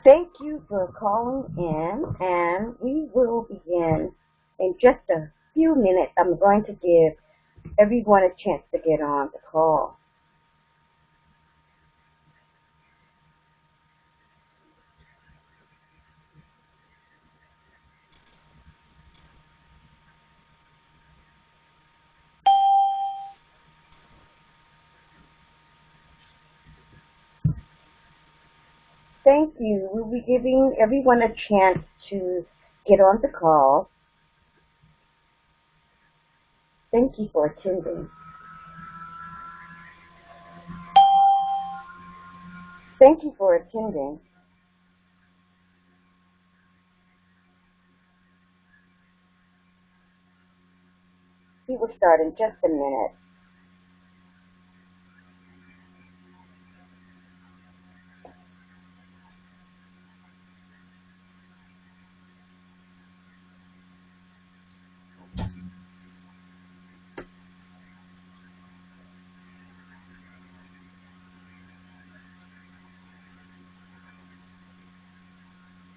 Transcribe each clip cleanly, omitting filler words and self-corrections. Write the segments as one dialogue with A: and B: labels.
A: Thank you for calling in, and we will begin in just a few minutes. I'm going to give everyone a chance to get on the call. Thank you. We'll be giving everyone a chance to get on the call. Thank you for attending. Thank you for attending. We will start in just a minute.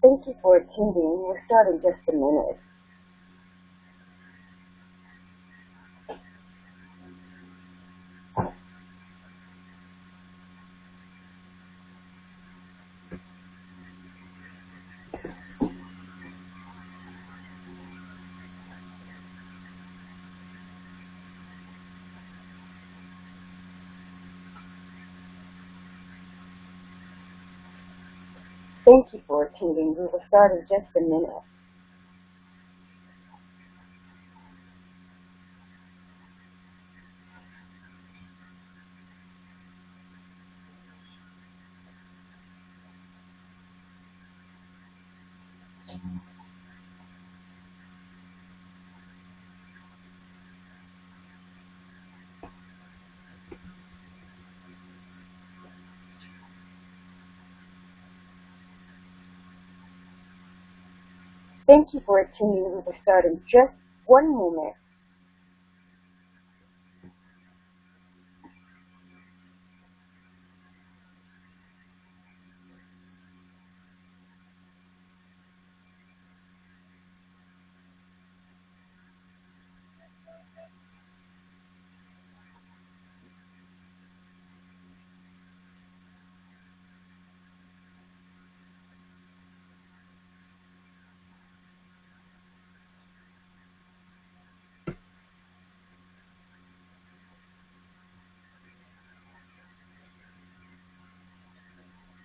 A: Thank you for attending. We will start in just a minute. Thank you for attending. We will start in just a minute. Thank you for attending. We will start in just one moment.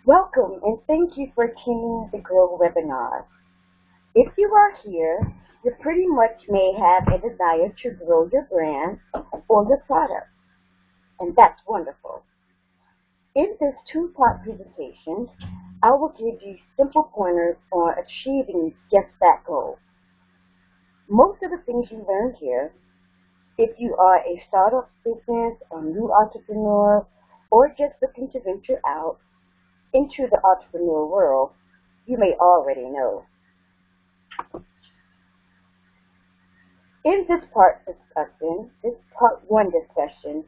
A: Welcome and thank you for attending the Grow webinar. If you are here, you pretty much may have a desire to grow your brand or your product, and that's wonderful. In this two-part presentation, I will give you simple pointers on achieving just that goal. Most of the things you learn here, if you are a startup business or new entrepreneur or just looking to venture out into the entrepreneurial world, you may already know. In this part one discussion,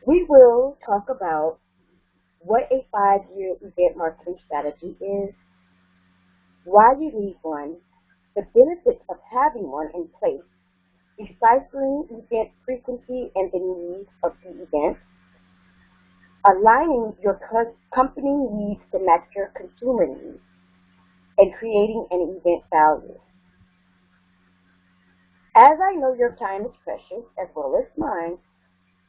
A: we will talk about what a 5-year event marketing strategy is, why you need one, the benefits of having one in place, deciphering event frequency and the needs of the event, aligning your company needs to match your consumer needs, and creating an event value. As I know your time is precious, as well as mine,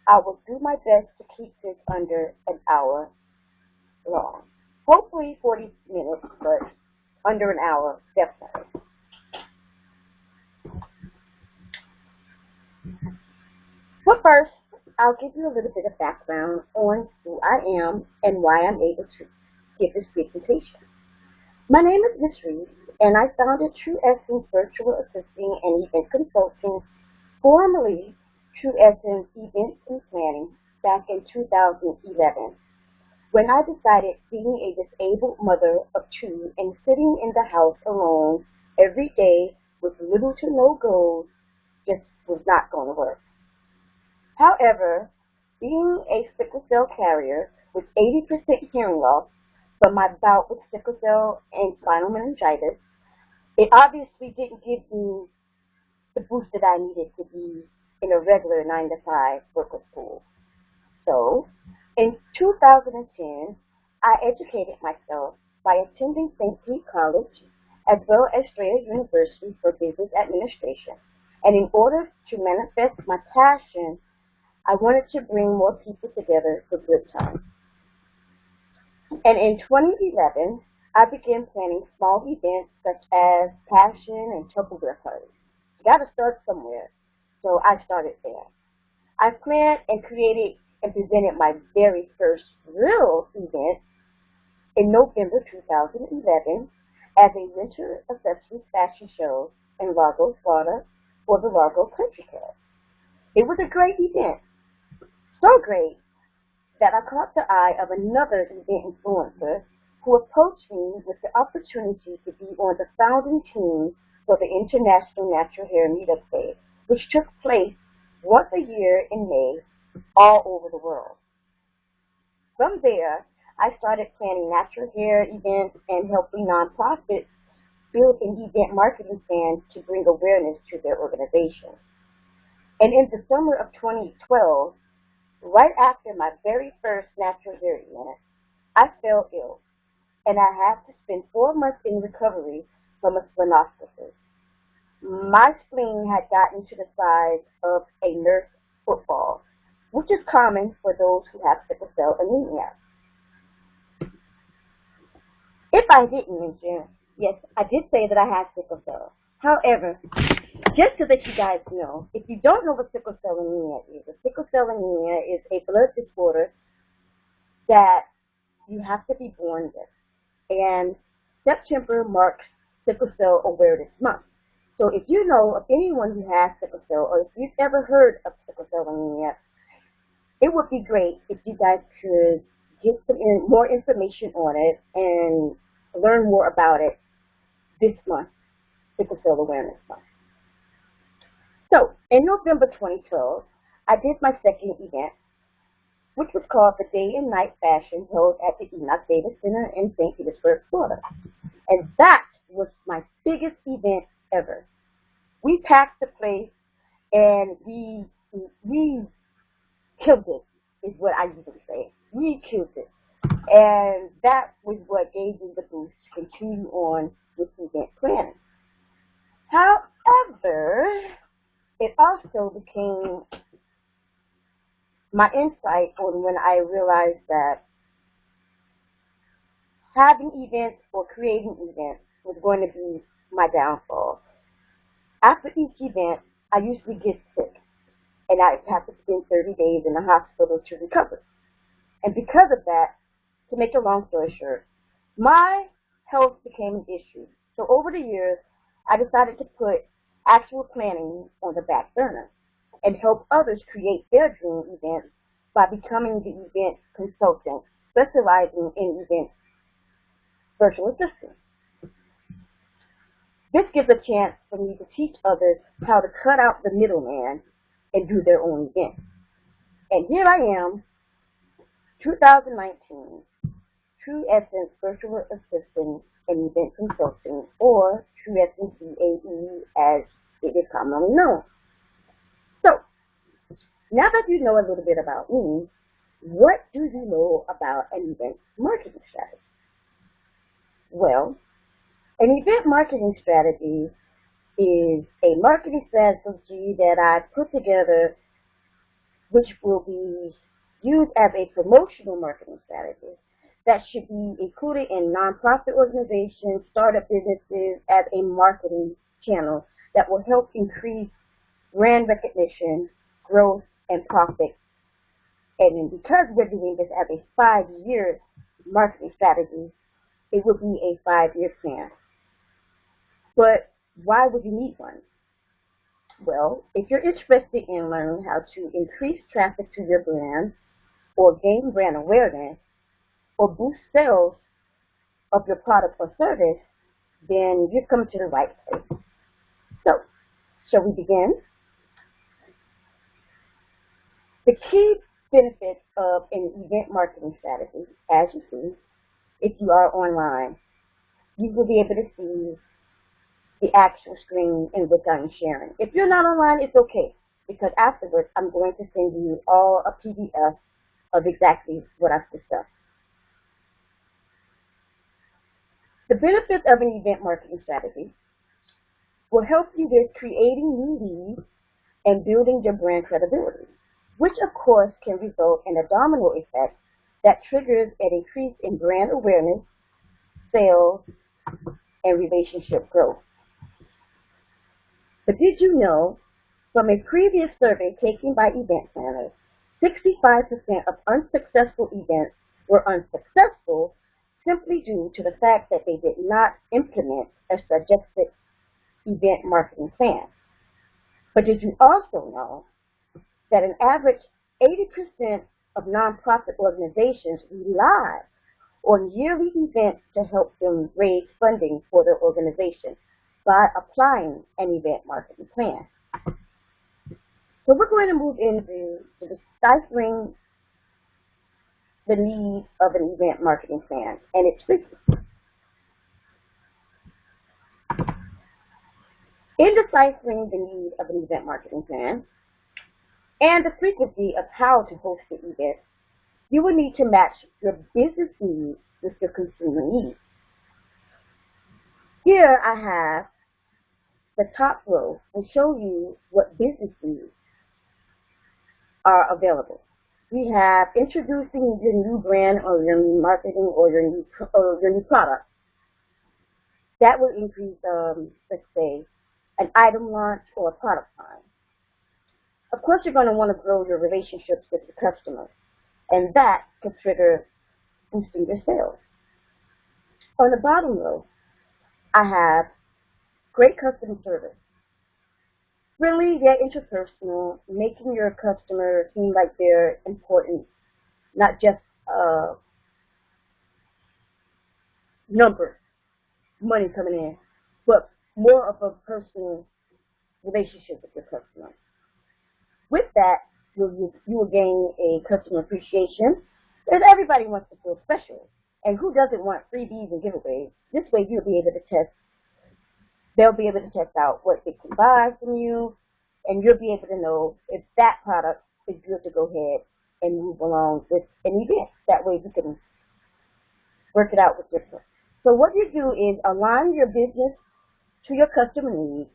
A: I will do my best to keep this under an hour long. Hopefully 40 minutes, but under an hour, definitely. But first, I'll give you a little bit of background on who I am and why I'm able to give this presentation. My name is Miss Reese, and I founded TruEssence Virtual Assisting and Event Consulting, formerly TruEssence Events and Planning, back in 2011, when I decided being a disabled mother of two and sitting in the house alone every day with little to no goals just was not going to work. However, being a sickle cell carrier with 80% hearing loss, from my bout with sickle cell and spinal meningitis. It obviously didn't give me the boost that I needed to be in a regular 9 to 5 workers pool. So, in 2010, I educated myself by attending St. Pete College as well as Strayer University for Business Administration. And in order to manifest my passion, I wanted to bring more people together for good times. And in 2011, I began planning small events such as passion and Tupperware parties. You got to start somewhere, so I started there. I planned and created and presented my very first real event in November 2011 as a winter accessories fashion show in Largo, Florida for the Largo Country Club. It was a great event, so great that I caught the eye of another event influencer who approached me with the opportunity to be on the founding team for the International Natural Hair Meetup Day, which took place once a year in May all over the world. From there, I started planning natural hair events and helping nonprofits build an event marketing plan to bring awareness to their organization. And in the summer of 2012, right after my very first natural hair event, I fell ill, and I had to spend 4 months in recovery from a splenostosis. My spleen had gotten to the size of a Nerf football, which is common for those who have sickle cell anemia. If I didn't mention, yes, I did say that I had sickle cell. However, just so that you guys know, if you don't know what sickle cell anemia is, a sickle cell anemia is a blood disorder that you have to be born with. And September marks Sickle Cell Awareness Month. So if you know of anyone who has sickle cell, or if you've ever heard of sickle cell anemia, it would be great if you guys could get more information on it and learn more about it this month, Sickle Cell Awareness Month. So, in November 2012, I did my second event, which was called the Day and Night Fashion, held at the Enoch Davis Center in St. Petersburg, Florida. And that was my biggest event ever. We packed the place, and we killed it, is what I usually say. We killed it. And that was what gave me the boost to continue on with event planning. However, it also became my insight on when I realized that having events or creating events was going to be my downfall. After each event, I usually get sick, and I have to spend 30 days in the hospital to recover. And because of that, to make a long story short, my health became an issue. So over the years, I decided to put actual planning on the back burner and help others create their dream events by becoming the event consultant, specializing in event virtual assistance. This gives a chance for me to teach others how to cut out the middleman and do their own events. And here I am, 2019, TruEssence Virtual Assistant and Event Consulting, or TruEssence VA as it is commonly known. So, now that you know a little bit about me, what do you know about an event marketing strategy? Well, an event marketing strategy is a marketing strategy that I put together which will be used as a promotional marketing strategy that should be included in nonprofit organizations, startup businesses as a marketing channel that will help increase brand recognition, growth, and profit. And because we're doing this as a 5-year marketing strategy, it will be a 5-year plan. But why would you need one? Well, if you're interested in learning how to increase traffic to your brand, or gain brand awareness, or boost sales of your product or service, then you've come to the right place. So, shall we begin? The key benefits of an event marketing strategy, as you see, if you are online, you will be able to see the actual screen in which I'm sharing. If you're not online, it's okay, because afterwards I'm going to send you all a PDF of exactly what I've discussed. The benefits of an event marketing strategy will help you with creating new leads and building your brand credibility, which of course can result in a domino effect that triggers an increase in brand awareness, sales, and relationship growth. But did you know, from a previous survey taken by event planners, 65% of unsuccessful events were unsuccessful simply due to the fact that they did not implement a suggested event marketing plan. But did you also know that an average 80% of nonprofit organizations rely on yearly events to help them raise funding for their organization by applying an event marketing plan? So we're going to move into deciphering the need of an event marketing plan and its frequency. In deciphering the need of an event marketing plan and the frequency of how to host the event, you will need to match your business needs with your consumer needs. Here I have the top row will show you what business needs are available. We have introducing your new brand or your new marketing or your new product. That will increase, let's say, an item launch or a product line. Of course, you're going to want to grow your relationships with your customers, and that can trigger boosting your sales. On the bottom row, I have great customer service. Really, yet interpersonal, making your customers seem like they're important, not just numbers, money coming in, but more of a personal relationship with your customer. With that, you will gain a customer appreciation, because everybody wants to feel special. And who doesn't want freebies and giveaways? This way you'll be able to test, they'll be able to test out what they can buy from you, and you'll be able to know if that product is good to go ahead and move along with an event. That way you can work it out with different. So what you do is align your business to your customer needs.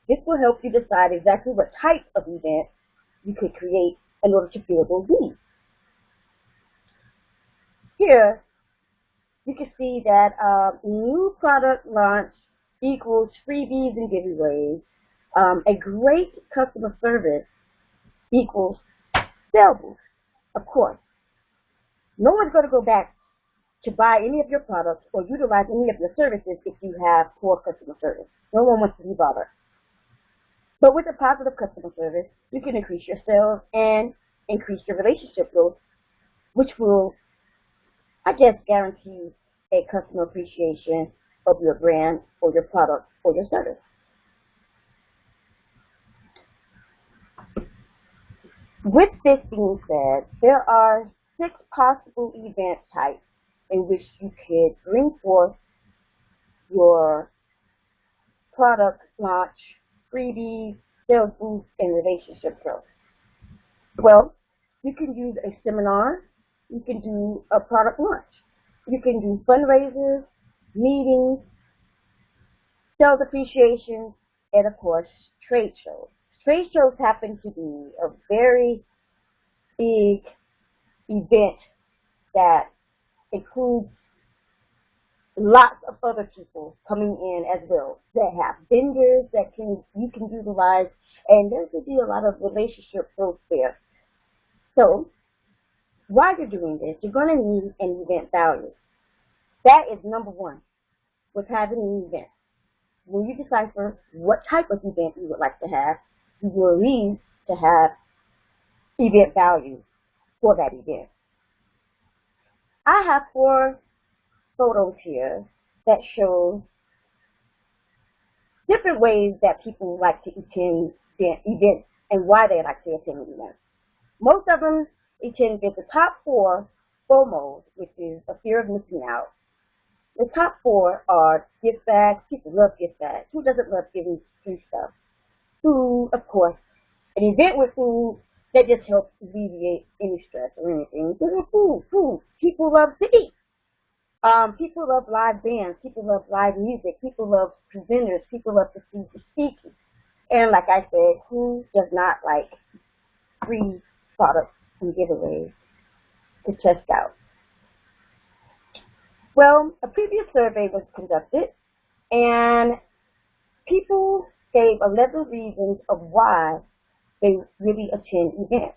A: This will help you decide exactly what type of event you could create in order to fill those needs. Here, you can see that new product launch equals freebies and giveaways. A great customer service equals sales boost. Of course, no one's going to go back to buy any of your products or utilize any of your services if you have poor customer service. No one wants to be bothered. But with a positive customer service, you can increase your sales and increase your relationship growth, which will, I guess, guarantee a customer appreciation of your brand or your product or your service. With this being said, there are 6 possible event types in which you could bring forth your product launch, freebies, sales boost, and relationship growth. Well, you can use a seminar, you can do a product launch, you can do fundraisers, meetings, sales appreciation, and of course, trade shows. Trade shows happen to be a very big event that includes lots of other people coming in as well. They have vendors that you can utilize, and there could be a lot of relationship growth there. So, while you're doing this, you're going to need an event value. That is number one with having an event. When you decipher what type of event you would like to have, you will need to have event value for that event. I have 4 photos here that show different ways that people like to attend events and why they like to attend events. Most of them attend the top 4 FOMO, which is a fear of missing out. The top four are gift bags. People love gift bags. Who doesn't love giving free stuff? Food, of course. An event with food that just helps alleviate any stress or anything. Food. People love to eat. People love live bands. People love live music. People love presenters. People love to see the speakers. And like I said, who does not like free products and giveaways to test out? Well, a previous survey was conducted, and people gave 11 reasons of why they really attend events.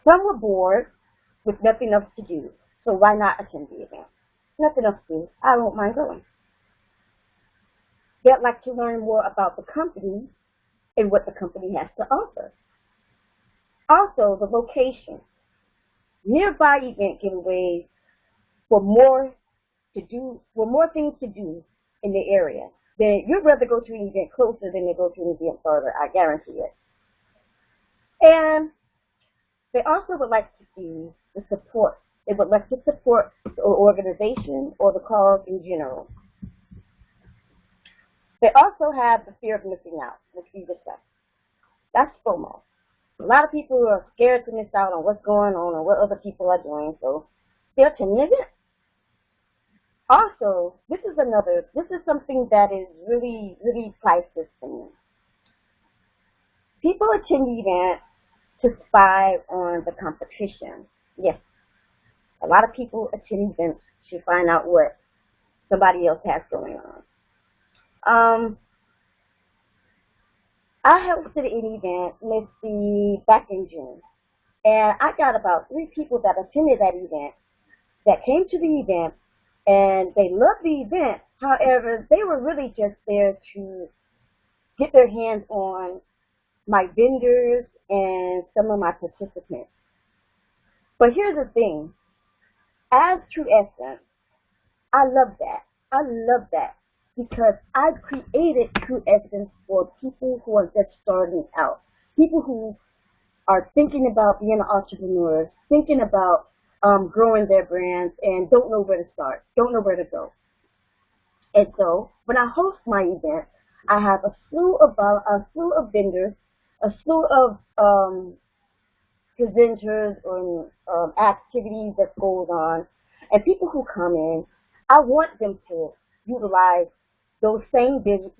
A: Some were bored with nothing else to do, so why not attend the event? Nothing else to do. I won't mind going. They'd like to learn more about the company and what the company has to offer. Also, the location. Nearby event giveaways for more things to do in the area. Then you'd rather go to an event closer than to go to an event further, I guarantee it. And they also would like to see the support. They would like to support the organization or the cause in general. They also have the fear of missing out, which we discussed. That's FOMO. A lot of people are scared to miss out on what's going on and what other people are doing, so they're attending events. Also, this is something that is really, really priceless to me. People attend events to spy on the competition. Yes, a lot of people attend events to find out what somebody else has going on. I hosted an event, let's see, back in June. And I got about 3 people that attended that event, that came to the event, and they loved the event. However, they were really just there to get their hands on my vendors and some of my participants. But here's the thing. As TruEssence, I love that. I love that. Because I created TruEssence for people who are just starting out. People who are thinking about being an entrepreneur, thinking about growing their brands, and don't know where to start, don't know where to go. And so, when I host my event, I have a slew of vendors, a slew of presenters or activities that goes on, and people who come in. I want them to utilize those same vendors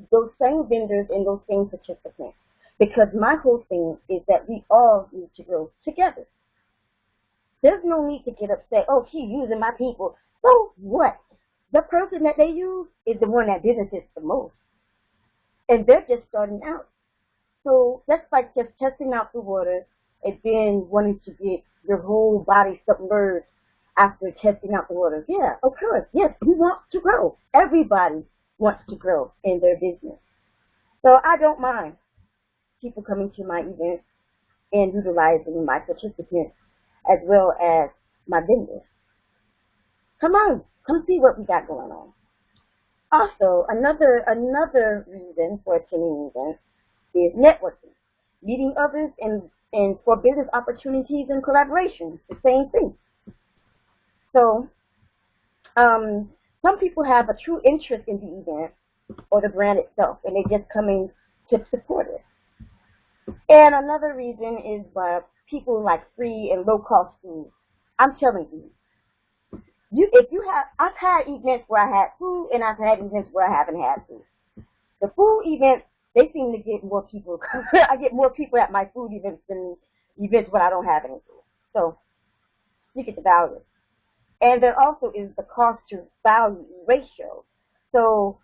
A: and those same participants, because my whole thing is that we all need to grow together. There's no need to get upset. Oh, she's using my people. So what? The person that they use is the one that benefits the most, and they're just starting out. So that's like just testing out the water and then wanting to get your whole body submerged after testing out the water. Yeah, of course. Yes, we want to grow. Everybody wants to grow in their business. So I don't mind people coming to my events and utilizing my participants as well as my vendors. Come on, come see what we got going on. Also, another reason for attending events is networking, meeting others, and for business opportunities and collaboration. The same thing. So, some people have a true interest in the event or the brand itself, and they're just coming to support it. And another reason is people like free and low-cost food. I'm telling you, I've had events where I had food, and I've had events where I haven't had food. The food events, they seem to get more people. I get more people at my food events than events when I don't have any food. So, you get the value. And there also is the cost to value ratio. So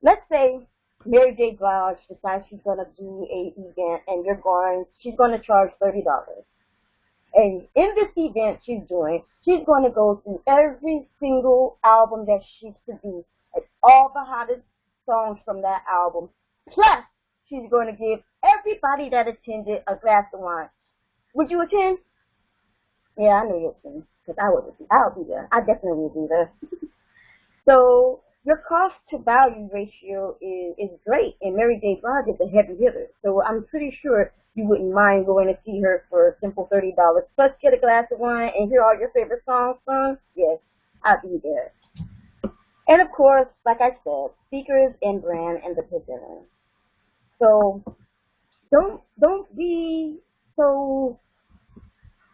A: let's say Mary J. Blige decides she's going to do an event, and she's going to charge $30. And in this event she's doing, she's going to go through every single album that she's produced, and all the hottest songs from that album. Plus, she's going to give everybody that attended a glass of wine. Would you attend? Yeah, I know you'll attend, because I'll be there. I definitely will be there. So your cost to value ratio is great, and Mary J. Blige is a heavy hitter. So I'm pretty sure you wouldn't mind going to see her for a simple $30 plus get a glass of wine and hear all your favorite songs sung, yes, I'll be there. And of course, like I said, speakers and brand and the presenter. So don't be so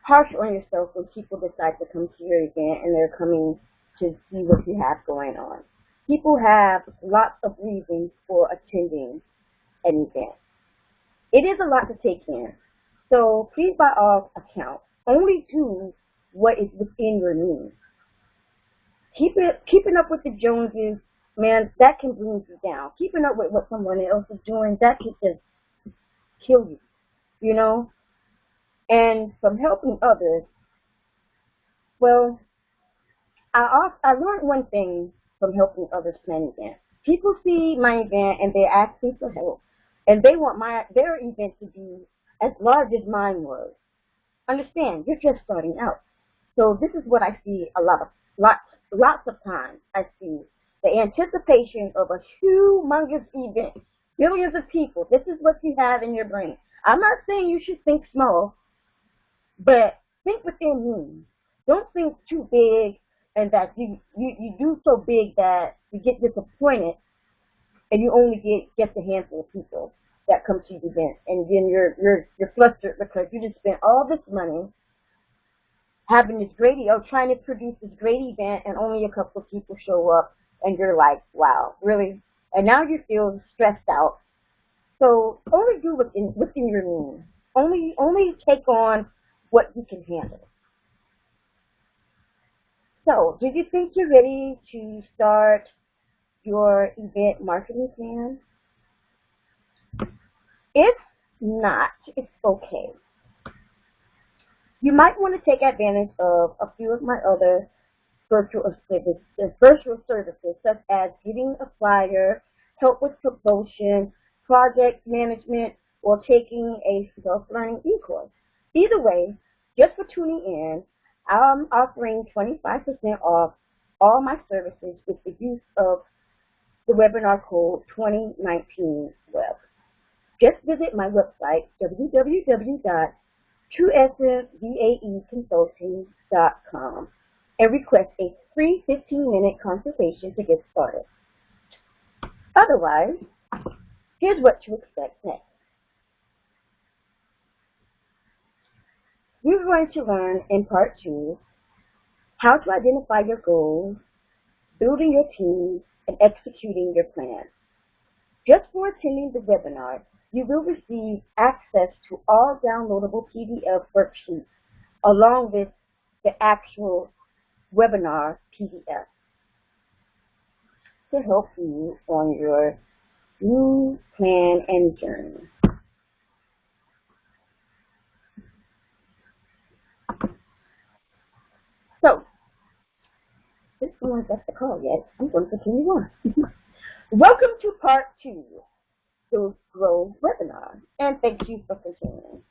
A: harsh on yourself when people decide to come to your event and they're coming to see what you have going on. People have lots of reasons for attending an event. It is a lot to take in. So please, by all accounts, only do what is within your means. Keeping up with the Joneses, man, that can bring you down. Keeping up with what someone else is doing, that can just kill you, you know? And from helping others, well, I learned one thing from helping others plan events. People see my event and they ask me for help, and they want their event to be as large as mine was. Understand, you're just starting out. So this is what I see lots of times. I see the anticipation of a humongous event, millions of people. This is what you have in your brain. I'm not saying you should think small, but think within means. Don't think too big and that you do so big that you get disappointed and you only get just a handful of people that come to the event, and then you're flustered because you just spent all this money having this great trying to produce this great event and only a couple of people show up, and you're like, wow, really? And now you feel stressed out. So only do within your means. Only take on what you can handle. So, do you think you're ready to start your event marketing plan? If not, it's okay. You might want to take advantage of a few of my other virtual services, such as getting a flyer, help with promotion, project management, or taking a self-learning eCourse. Either way, just for tuning in, I'm offering 25% off all my services with the use of the webinar code 2019web. Just visit my website, www.TruEssenceVAEconsulting.com, and request a free 15-minute consultation to get started. Otherwise, here's what to expect next. We're going to learn in part 2 how to identify your goals, building your team, and executing your plan. Just for attending the webinar, you will receive access to all downloadable PDF worksheets along with the actual webinar PDF to help you on your new plan and journey. So, since no one's left the call yet, I'm going to continue on. Welcome to part 2, the Grow webinar, and thank you for continuing.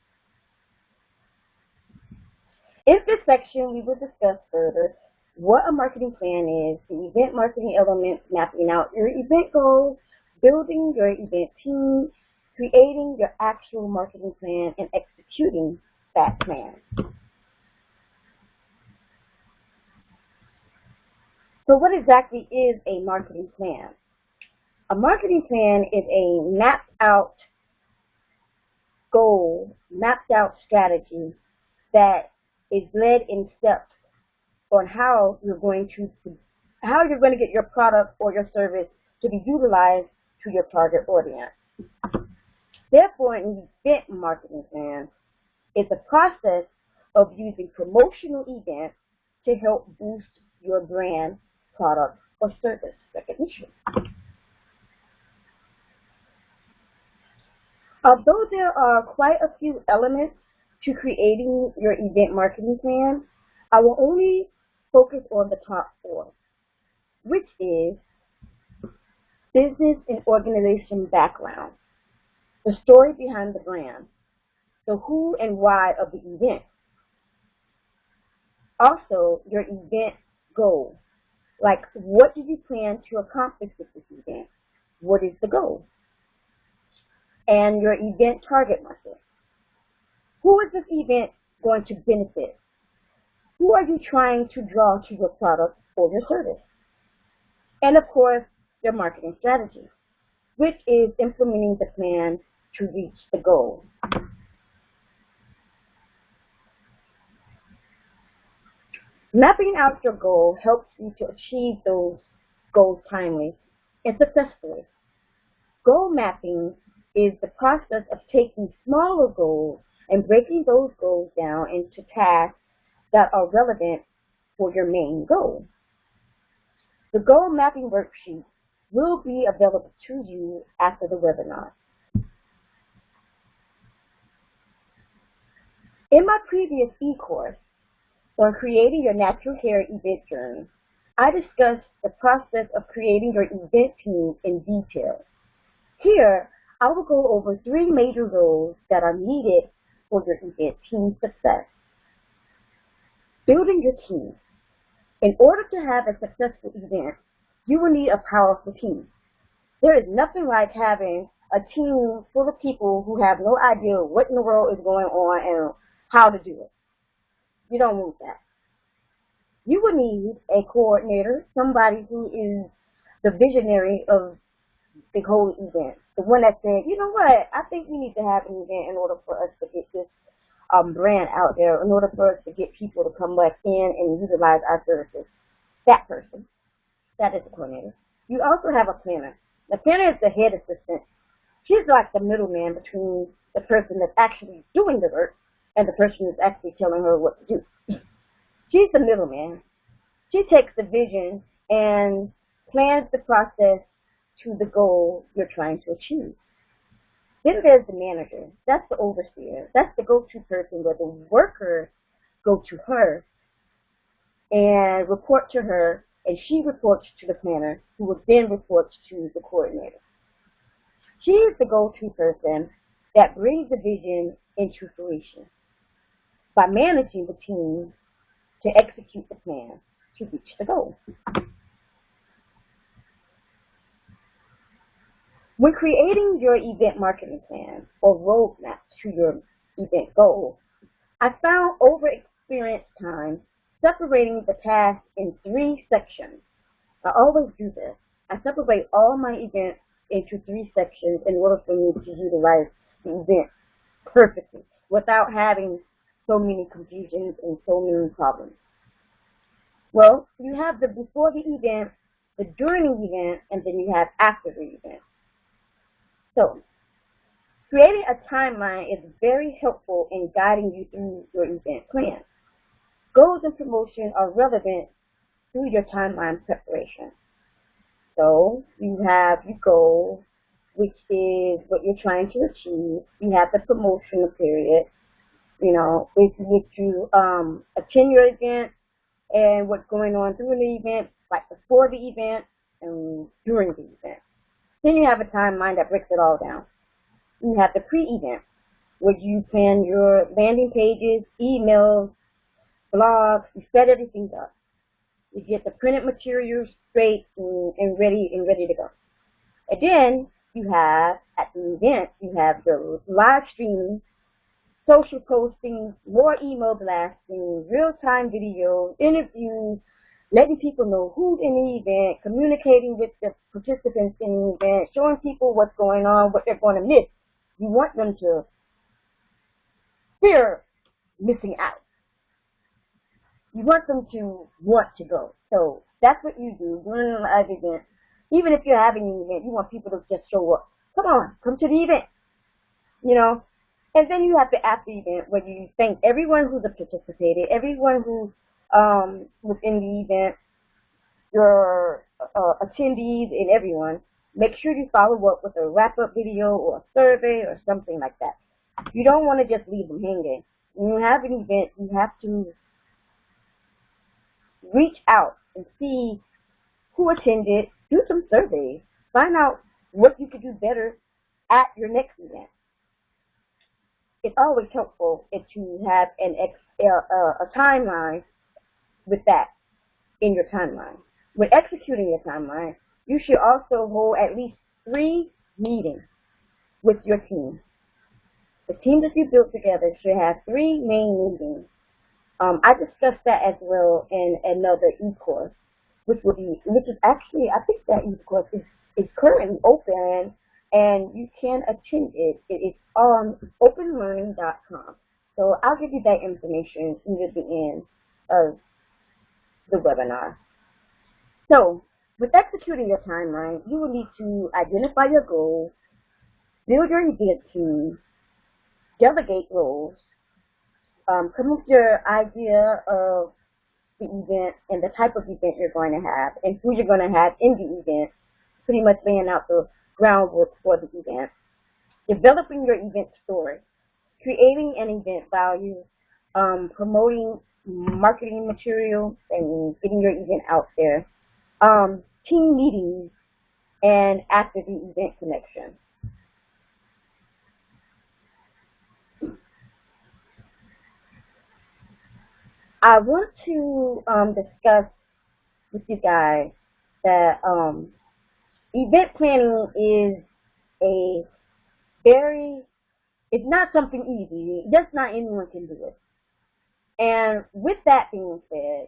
A: In this section, we will discuss further what a marketing plan is, the event marketing elements, mapping out your event goals, building your event team, creating your actual marketing plan, and executing that plan. So what exactly is a marketing plan? A marketing plan is a mapped out goal, mapped out strategy that is led in steps on how you're going to get your product or your service to be utilized to your target audience. Therefore, an event marketing plan is the process of using promotional events to help boost your brand, product, or service recognition. Although there are quite a few elements to creating your event marketing plan, I will only focus on the top 4, which is business and organization background, the story behind the brand, the who and why of the event. Also, your event goal, like what do you plan to accomplish with this event? What is the goal? And your event target market. Who is this event going to benefit? Who are you trying to draw to your product or your service? And of course, your marketing strategy, which is implementing the plan to reach the goal. Mapping out your goal helps you to achieve those goals timely and successfully. Goal mapping is the process of taking smaller goals and breaking those goals down into tasks that are relevant for your main goal. The goal mapping worksheet will be available to you after the webinar. In my previous eCourse on creating your natural hair event journey, I discussed the process of creating your event team in detail. Here, I will go over 3 major roles that are needed for your event team success. Building your team. In order to have a successful event, you will need a powerful team. There is nothing like having a team full of people who have no idea what in the world is going on and how to do it. You don't want that. You will need a coordinator, somebody who is the visionary of the whole event. The one that said, you know what, I think we need to have an event in order for us to get this brand out there, in order for us to get people to come back in and utilize our services. That person. That is a coordinator. You also have a planner. The planner is the head assistant. She's like the middleman between the person that's actually doing the work and the person who's actually telling her what to do. She's the middleman. She takes the vision and plans the process to the goal you're trying to achieve. Then there's the manager. That's the overseer. That's the go-to person where the workers go to her and report to her, and she reports to the planner, who will then report to the coordinator. She is the go-to person that brings the vision into fruition by managing the team to execute the plan to reach the goal. When creating your event marketing plan or roadmap to your event goal, I found over experience time separating the task in 3 sections. I always do this. I separate all my events into 3 sections in order for me to utilize the event perfectly without having so many confusions and so many problems. Well, you have the before the event, the during the event, and then you have after the event. So, creating a timeline is very helpful in guiding you through your event plan. Goals and promotion are relevant through your timeline preparation. So, you have your goal, which is what you're trying to achieve. You have the promotional period, you know, if you attend your event and what's going on through the event, like before the event and during the event. Then you have a timeline that breaks it all down. You have the pre-event, where you plan your landing pages, emails, blogs, you set everything up. You get the printed materials straight and ready to go. And then you have, at the event, you have your live streaming, social posting, more email blasting, real-time video, interviews, letting people know who's in the event, communicating with the participants in the event, showing people what's going on, what they're going to miss. You want them to fear missing out. You want them to want to go. So that's what you do during an live event. Even if you're having an event, you want people to just show up. Come on, come to the event. You know? And then you have the after event where you thank everyone who's participated, everyone who was in the event, your attendees and everyone. Make sure you follow up with a wrap-up video or a survey or something like that. You don't want to just leave them hanging. When you have an event, you have to reach out and see who attended, do some surveys, find out what you could do better at your next event. It's always helpful if you have a timeline with that in your timeline. When executing your timeline, you should also hold at least 3 meetings with your team. The team that you build together should have 3 main meetings. I discussed that as well in another eCourse, which is actually, I think that eCourse is currently open and you can attend it. It is on openlearning.com. So I'll give you that information near the end of the webinar. So with executing your timeline, you will need to identify your goals, build your event team, delegate roles, come up with your idea of the event and the type of event you're going to have and who you're going to have in the event, pretty much laying out the groundwork for the event, developing your event story, creating an event value, promoting marketing material and getting your event out there, team meetings, and after the event connection. I want to discuss with you guys that event planning is it's not something easy. Just not anyone can do it. And with that being said,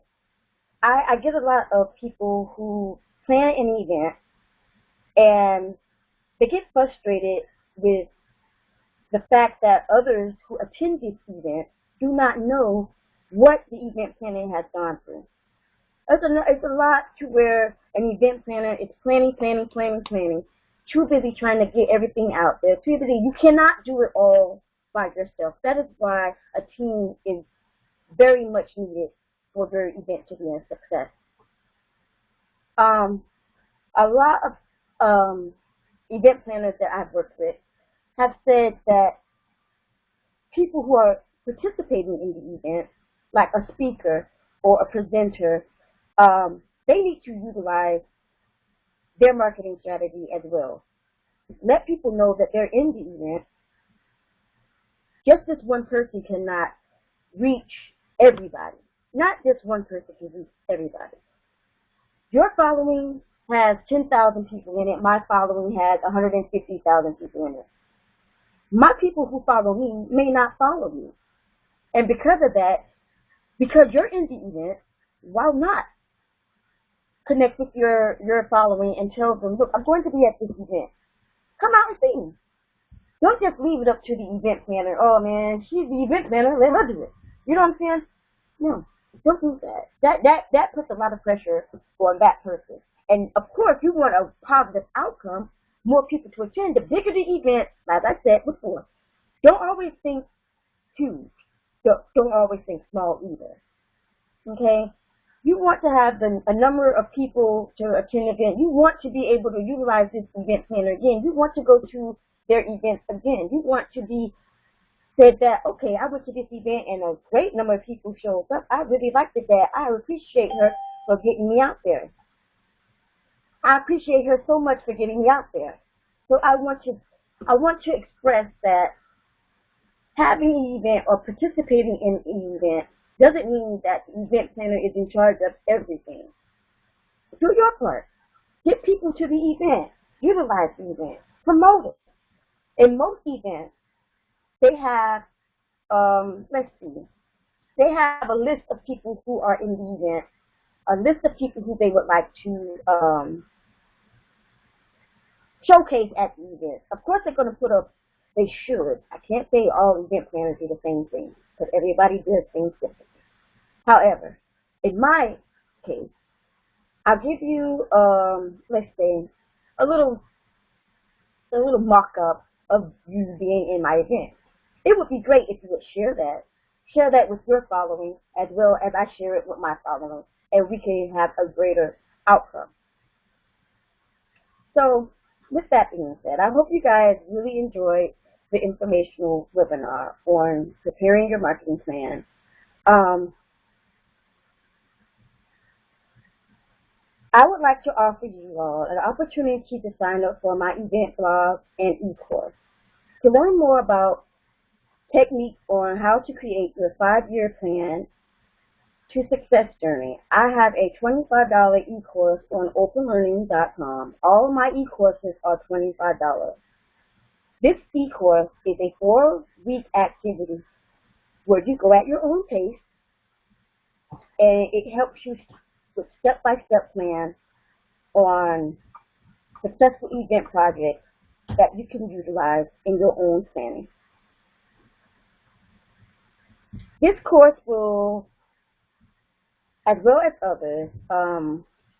A: I get a lot of people who plan an event and they get frustrated with the fact that others who attend this event do not know what the event planning has gone through. It's a lot to where an event planner is planning, too busy trying to get everything out there, too busy. You cannot do it all by yourself. That is why a team is very much needed for your event to be a success. A lot of event planners that I've worked with have said that people who are participating in the event, like a speaker or a presenter, they need to utilize their marketing strategy as well. Let people know that they're in the event. Just this one person cannot reach everybody. Not just one person can reach everybody. Your following has 10,000 people in it. My following has 150,000 people in it. My people who follow me may not follow me. And because of that, because you're in the event, why not connect with your following and tell them, look, I'm going to be at this event. Come out and see me. Don't just leave it up to the event planner. Oh, man, she's the event planner. Let her do it. You know what I'm saying? No, don't do that. That puts a lot of pressure on that person. And, of course, you want a positive outcome, more people to attend. The bigger the event, like I said before, don't always think huge. Don't always think small either. Okay? You want to have a number of people to attend an event. You want to be able to utilize this event planner again. You want to go to their events again. You want to be said that, okay, I went to this event and a great number of people showed up. I really liked it that. I appreciate her for getting me out there. I appreciate her so much for getting me out there. So I want to express that having an event or participating in an event doesn't mean that the event planner is in charge of everything. Do your part. Get people to the event. Utilize the event. Promote it. In most events, they have, let's see, they have a list of people who are in the event, a list of people who they would like to showcase at the event. Of course, they're going to put up, they should. I can't say all event planners do the same thing, because everybody does things differently. However, in my case, I'll give you, let's say, a little mock-up of you being in my event. It would be great if you would share that. Share that with your following as well as I share it with my following, and we can have a greater outcome. So, with that being said, I hope you guys really enjoyed the informational webinar on preparing your marketing plan. I would like to offer you all an opportunity to sign up for my event blog and eCourse. To learn more about techniques on how to create your 5-year plan to success journey, I have a $25 eCourse on openlearning.com. All of my eCourses are $25. This eCourse is a 4-week activity where you go at your own pace, and it helps you with step-by-step plan on successful event projects that you can utilize in your own planning. This course will, as well as others,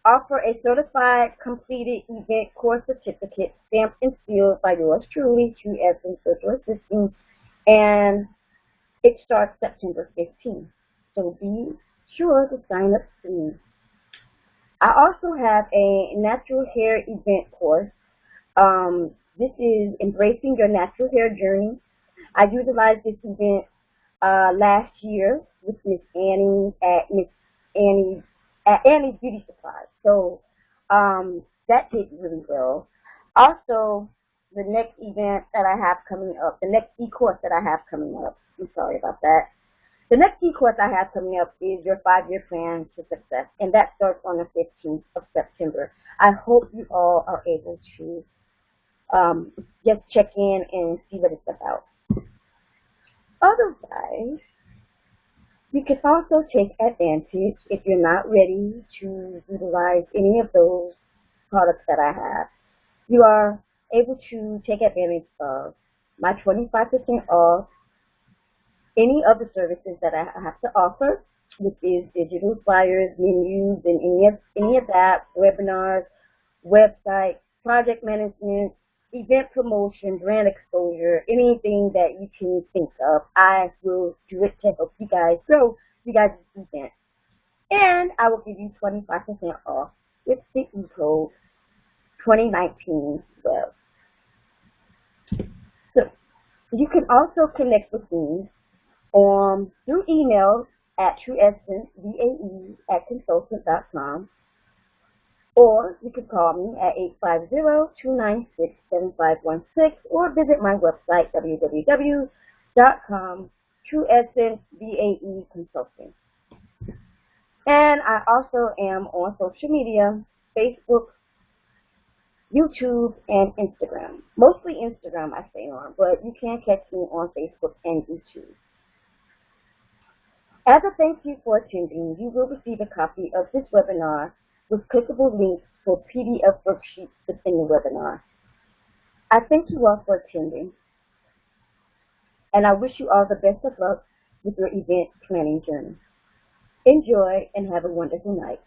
A: offer a certified completed event course certificate stamped and sealed by yours truly, TruEssence VA, and it starts September 15th. So be sure to sign up soon. I also have a natural hair event course. This is Embracing Your Natural Hair Journey. I utilized this event last year with Miss Annie at Annie's Beauty Supply. So that did really well. Also, the next event that I have coming up, the next eCourse that I have coming up, I'm sorry about that. The next eCourse I have coming up is your 5-year plan to success, and that starts on the 15th of September. I hope you all are able to just check in and see what it's about. Otherwise, you can also take advantage, if you're not ready to utilize any of those products that I have, you are able to take advantage of my 25% off any of the services that I have to offer, which is digital flyers, menus, and any of that, webinars, website, project management, event promotion, brand exposure, anything that you can think of. I will do it to help you guys grow you guys' event. And I will give you 25% off with the code 2019-12. So you can also connect with me through email at TruEssenceVAE@consultant.com, or you can call me at 850-296-7516, or visit my website, www.com, TruEssenceVAE Consulting. And I also am on social media, Facebook, YouTube, and Instagram. Mostly Instagram I stay on, but you can catch me on Facebook and YouTube. As a thank you for attending, you will receive a copy of this webinar with clickable links for PDF worksheets within the webinar. I thank you all for attending, and I wish you all the best of luck with your event planning journey. Enjoy and have a wonderful night.